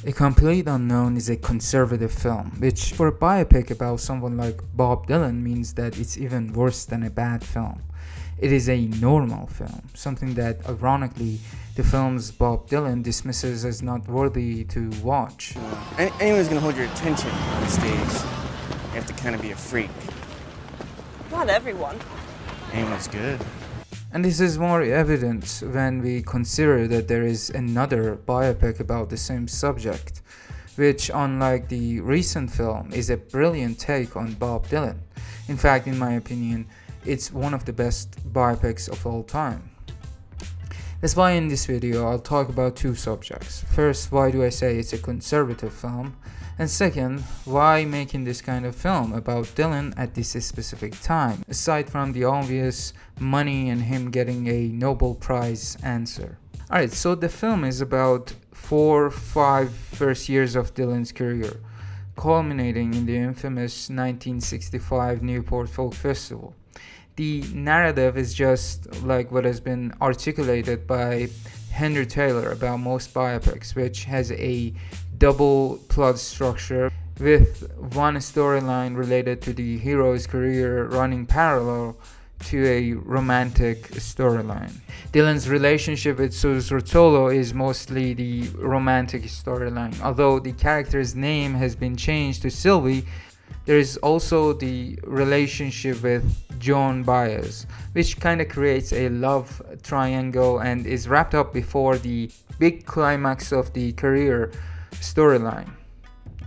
A Complete Unknown is a conservative film, which for a biopic about someone like Bob Dylan means that it's even worse than a bad film. It is a normal film, something that ironically the film's Bob Dylan dismisses as not worthy to watch. Anyone who's gonna hold your attention on the stage, you have to kind of be a freak. Not everyone. Anyone's good. And this is more evident when we consider that there is another biopic about the same subject, which, unlike the recent film, is a brilliant take on Bob Dylan. In fact, in my opinion, it's one of the best biopics of all time. That's why in this video I'll talk about two subjects. First, why do I say it's a conservative film? And second, why making this kind of film about Dylan at this specific time, aside from the obvious money and him getting a Nobel Prize answer. Alright, so the film is about 4-5 first years of Dylan's career, culminating in the infamous 1965 Newport Folk Festival. The narrative is just like what has been articulated by Henry Taylor about most biopics, which has a double plot structure with one storyline related to the hero's career running parallel to a romantic storyline. Dylan's relationship with Sus Rotolo is mostly the romantic storyline. Although the character's name has been changed to Sylvie, there is also the relationship with Joan Baez, which kind of creates a love triangle and is wrapped up before the big climax of the career storyline.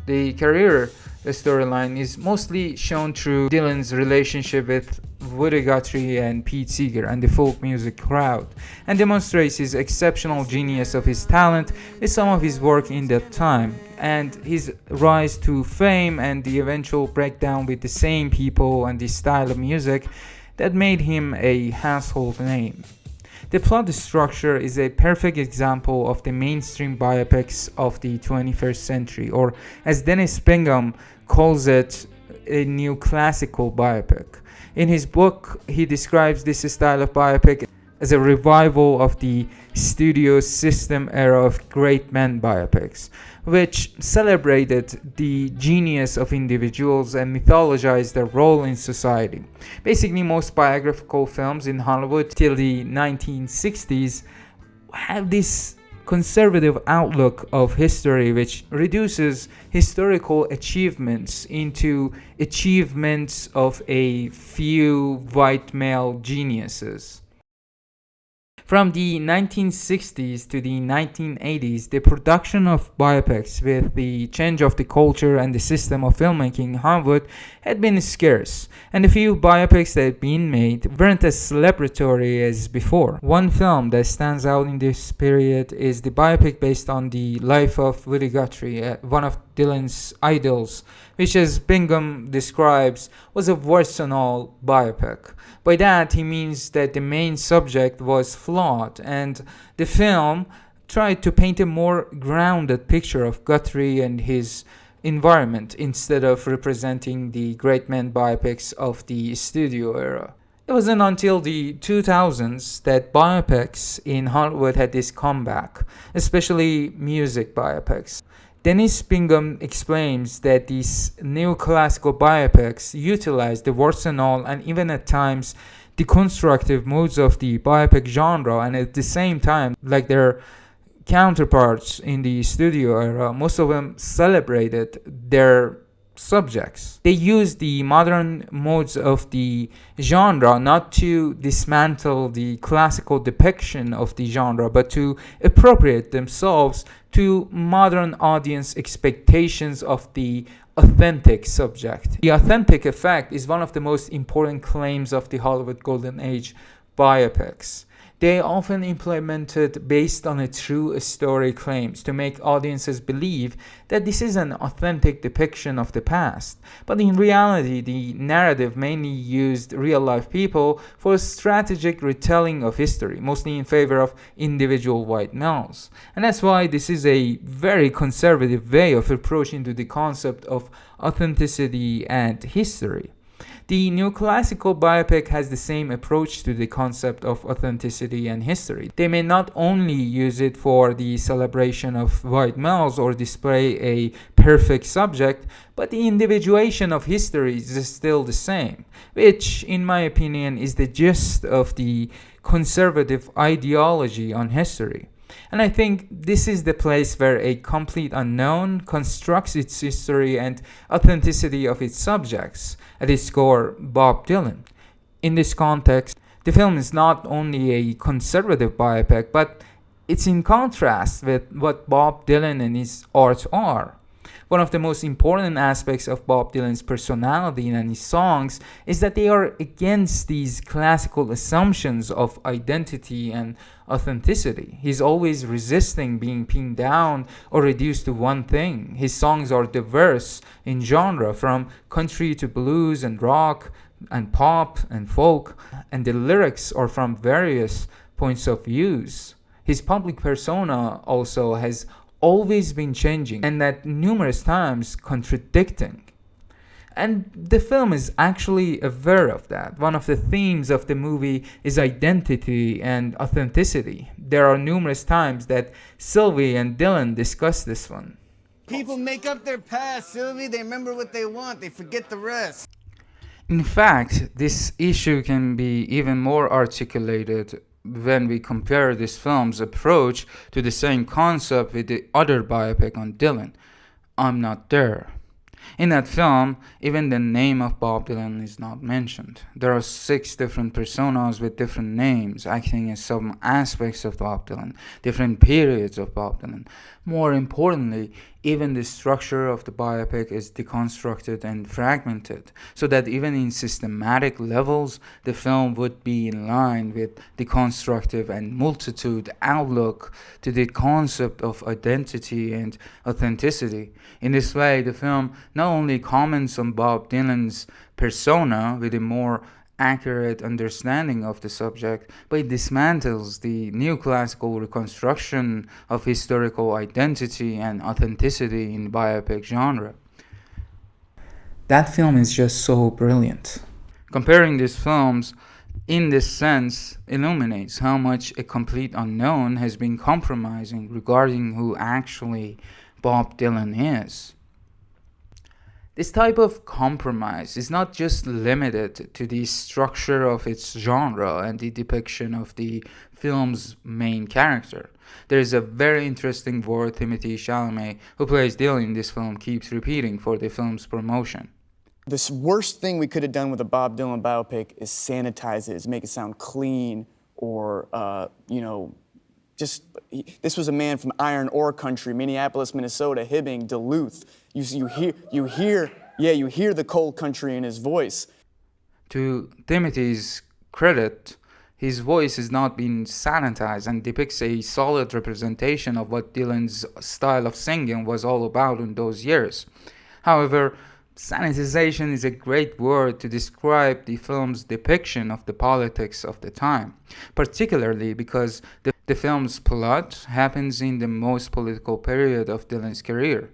The career storyline is mostly shown through Dylan's relationship with Woody Guthrie and Pete Seeger and the folk music crowd, and demonstrates his exceptional genius of his talent with some of his work in that time, and his rise to fame and the eventual breakdown with the same people and the style of music that made him a household name. The plot structure is a perfect example of the mainstream biopics of the 21st century, or as Dennis Bingham calls it, a new classical biopic. In his book, he describes this style of biopic as a revival of the studio system era of great men biopics, which celebrated the genius of individuals and mythologized their role in society. Basically, most biographical films in Hollywood till the 1960s have this conservative outlook of history, which reduces historical achievements into achievements of a few white male geniuses. From the 1960s to the 1980s, the production of biopics with the change of the culture and the system of filmmaking in Hollywood had been scarce, and the few biopics that had been made weren't as celebratory as before. One film that stands out in this period is the biopic based on the life of Woody Guthrie, one of Dylan's idols, which, as Bingham describes, was a worse-than-all biopic. By that, he means that the main subject was flawed, and the film tried to paint a more grounded picture of Guthrie and his environment instead of representing the great men biopics of the studio era. It wasn't until the 2000s that biopics in Hollywood had this comeback, especially music biopics. Dennis Bingham explains that these neoclassical biopics utilize the worse-than-all and even at times deconstructive modes of the biopic genre, and at the same time, like their counterparts in the studio era, most of them celebrated their subjects. They use the modern modes of the genre not to dismantle the classical depiction of the genre, but to appropriate themselves to modern audience expectations of the authentic subject. The authentic effect is one of the most important claims of the Hollywood Golden Age biopics. They often implemented based on a true story claims to make audiences believe that this is an authentic depiction of the past. But in reality, the narrative mainly used real-life people for a strategic retelling of history, mostly in favor of individual white males. And that's why this is a very conservative way of approaching to the concept of authenticity and history. The new classical biopic has the same approach to the concept of authenticity and history. They may not only use it for the celebration of white males or display a perfect subject, but the individuation of history is still the same, which, in my opinion, is the gist of the conservative ideology on history. And I think this is the place where a complete unknown constructs its history and authenticity of its subjects, at its core, Bob Dylan. In this context, the film is not only a conservative biopic, but it's in contrast with what Bob Dylan and his art are. One of the most important aspects of Bob Dylan's personality and his songs is that they are against these classical assumptions of identity and authenticity. He's always resisting being pinned down or reduced to one thing. His songs are diverse in genre, from country to blues and rock and pop and folk, and the lyrics are from various points of views. His public persona also has always been changing, and at numerous times contradicting. And the film is actually aware of that. One of the themes of the movie is identity and authenticity. There are numerous times that Sylvie and Dylan discuss this one. People make up their past, Sylvie. They remember what they want. They forget the rest. In fact, this issue can be even more articulated when we compare this film's approach to the same concept with the other biopic on Dylan, I'm Not There. In that film, even the name of Bob Dylan is not mentioned. There are 6 different personas with different names, acting as some aspects of Bob Dylan, different periods of Bob Dylan. More importantly, even the structure of the biopic is deconstructed and fragmented, so that even in systematic levels, the film would be in line with the constructive and multitude outlook to the concept of identity and authenticity. In this way, the film not only comments on Bob Dylan's persona with a more accurate understanding of the subject, but it dismantles the neoclassical reconstruction of historical identity and authenticity in biopic genre. That film is just so brilliant. Comparing these films in this sense illuminates how much a complete unknown has been compromising regarding who actually Bob Dylan is. This type of compromise is not just limited to the structure of its genre and the depiction of the film's main character. There is a very interesting word Timothée Chalamet, who plays Dylan in this film, keeps repeating for the film's promotion. The worst thing we could have done with a Bob Dylan biopic is sanitize it, is make it sound clean, or, this was a man from iron ore country, Minneapolis, Minnesota, Hibbing, Duluth. You hear the coal country in his voice. To Timothy's credit, his voice is not being sanitized and depicts a solid representation of what Dylan's style of singing was all about in those years. However, sanitization is a great word to describe the film's depiction of the politics of the time, particularly because the film's plot happens in the most political period of Dylan's career.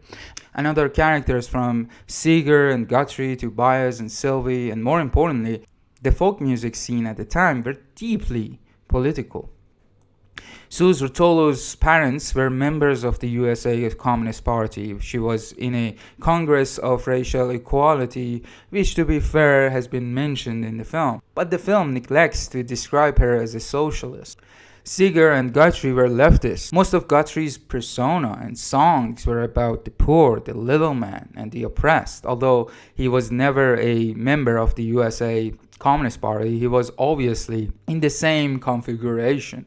And other characters from Seeger and Guthrie to Baez and Sylvie, and more importantly, the folk music scene at the time were deeply political. Suze Rotolo's parents were members of the USA Communist Party. She was in a Congress of Racial Equality, which, to be fair, has been mentioned in the film. But the film neglects to describe her as a socialist. Seeger and Guthrie were leftists. Most of Guthrie's persona and songs were about the poor, the little man, and the oppressed. Although he was never a member of the USA Communist Party, he was obviously in the same configuration.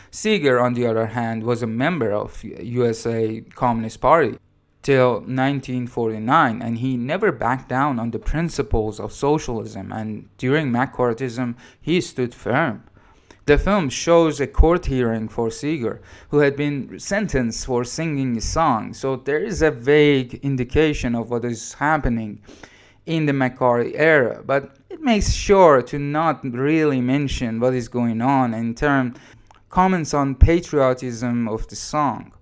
Seeger, on the other hand, was a member of USA Communist Party till 1949, and he never backed down on the principles of socialism, and during McCarthyism, he stood firm. The film shows a court hearing for Seeger, who had been sentenced for singing a song, so there is a vague indication of what is happening in the McCarthy era, but it makes sure to not really mention what is going on in terms comments on patriotism of the song.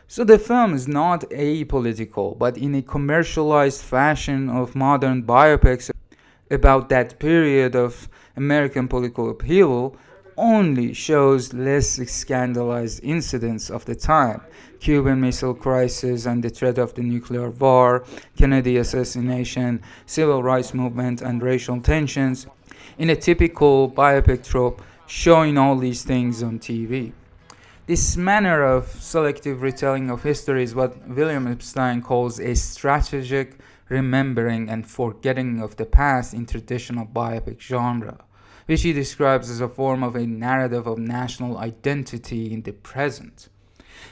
So the film is not apolitical, but in a commercialized fashion of modern biopics, about that period of American political upheaval only shows less scandalized incidents of the time: Cuban Missile Crisis and the threat of the nuclear war, Kennedy assassination, civil rights movement, and racial tensions, in a typical biopic trope, showing all these things on TV. This manner of selective retelling of history is what William Epstein calls a strategic remembering and forgetting of the past in traditional biopic genre, which he describes as a form of a narrative of national identity in the present.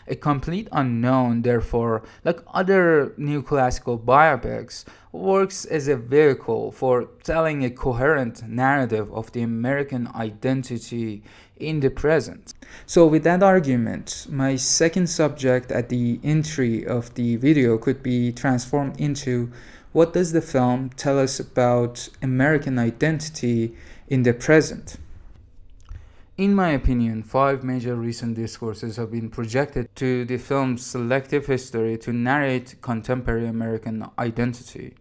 A complete unknown, therefore, like other neoclassical biopics, works as a vehicle for telling a coherent narrative of the American identity in the present. So, with that argument, my second subject at the entry of the video could be transformed into: what does the film tell us about American identity in the present? In my opinion, 5 major recent discourses have been projected to the film's selective history to narrate contemporary American identity.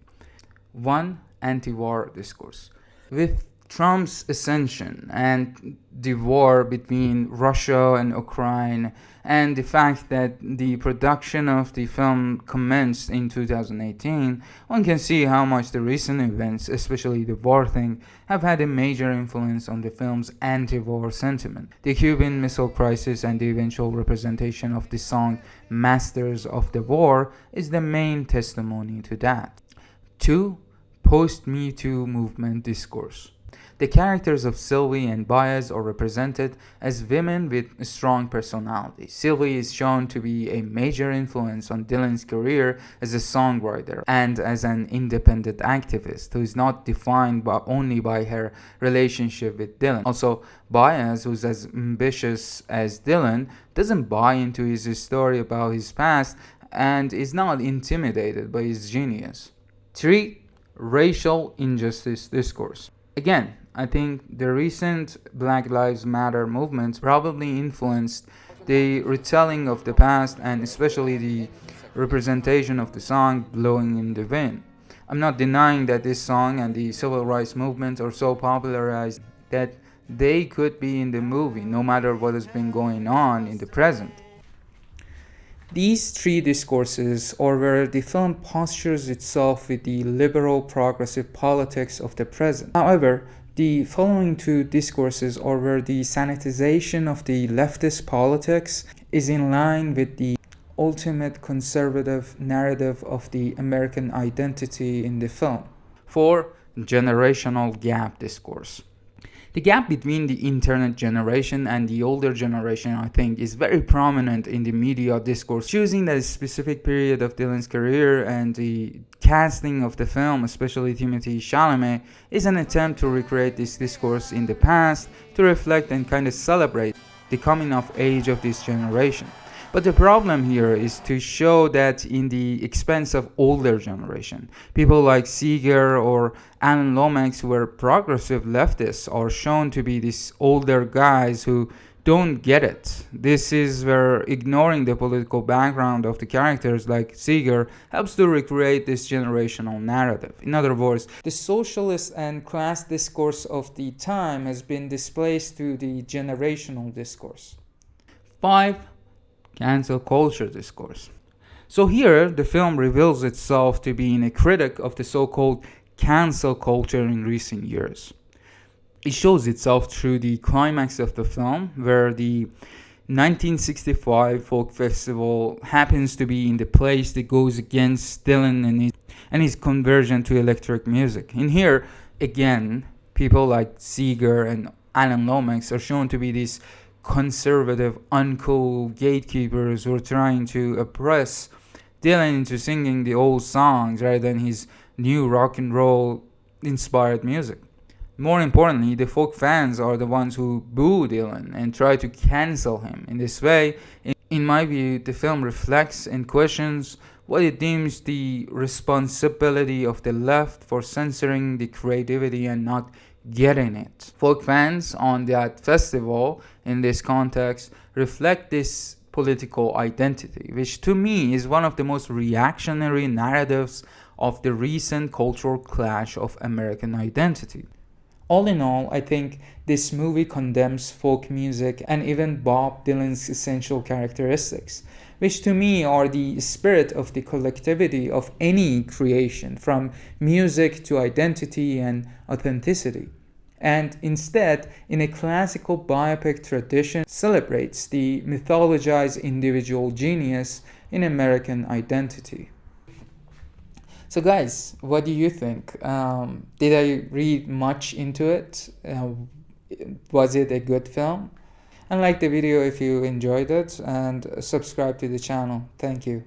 1. Anti-war discourse. With Trump's ascension and the war between Russia and Ukraine, and the fact that the production of the film commenced in 2018, one can see how much the recent events, especially the war thing, have had a major influence on the film's anti-war sentiment. The Cuban Missile Crisis and the eventual representation of the song Masters of the War is the main testimony to that. 2. Post-Me Too movement discourse. The characters of Sylvie and Baez are represented as women with strong personalities. Sylvie is shown to be a major influence on Dylan's career as a songwriter and as an independent activist who is not defined only by her relationship with Dylan. Also, Baez, who's as ambitious as Dylan, doesn't buy into his story about his past and is not intimidated by his genius. 3. Racial injustice discourse. Again, I think the recent Black Lives Matter movement probably influenced the retelling of the past and especially the representation of the song Blowing in the Wind. I'm not denying that this song and the civil rights movement are so popularized that they could be in the movie no matter what has been going on in the present. These 3 discourses are where the film postures itself with the liberal progressive politics of the present. However, the following 2 discourses are where the sanitization of the leftist politics is in line with the ultimate conservative narrative of the American identity in the film. 4. Generational gap discourse. The gap between the internet generation and the older generation, I think, is very prominent in the media discourse. Choosing that specific period of Dylan's career and the casting of the film, especially Timothée Chalamet, is an attempt to recreate this discourse in the past to reflect and kind of celebrate the coming of age of this generation. But the problem here is to show that in the expense of older generation, people like Seeger or Alan Lomax, who were progressive leftists, are shown to be these older guys who don't get it. This is where ignoring the political background of the characters like Seeger helps to recreate this generational narrative. In other words, the socialist and class discourse of the time has been displaced to the generational discourse. 5. Cancel culture discourse. So here, the film reveals itself to be a critic of the so-called cancel culture in recent years. It shows itself through the climax of the film, where the 1965 folk festival happens to be in the place that goes against Dylan and his conversion to electric music. In here, again, people like Seeger and Alan Lomax are shown to be these conservative, uncool gatekeepers who are trying to oppress Dylan into singing the old songs rather than his new rock and roll inspired music. More importantly, the folk fans are the ones who boo Dylan and try to cancel him. In this way, in my view, the film reflects and questions what it deems the responsibility of the left for censoring the creativity and not getting it. Folk fans on that festival, in this context, reflect this political identity, which to me is one of the most reactionary narratives of the recent cultural clash of American identity. All in all, I think this movie condemns folk music and even Bob Dylan's essential characteristics, which to me are the spirit of the collectivity of any creation, from music to identity and authenticity. And instead, in a classical biopic tradition, celebrates the mythologized individual genius in American identity. So guys, what do you think? Did I read much into it? Was it a good film? And like the video if you enjoyed it, and subscribe to the channel. Thank you.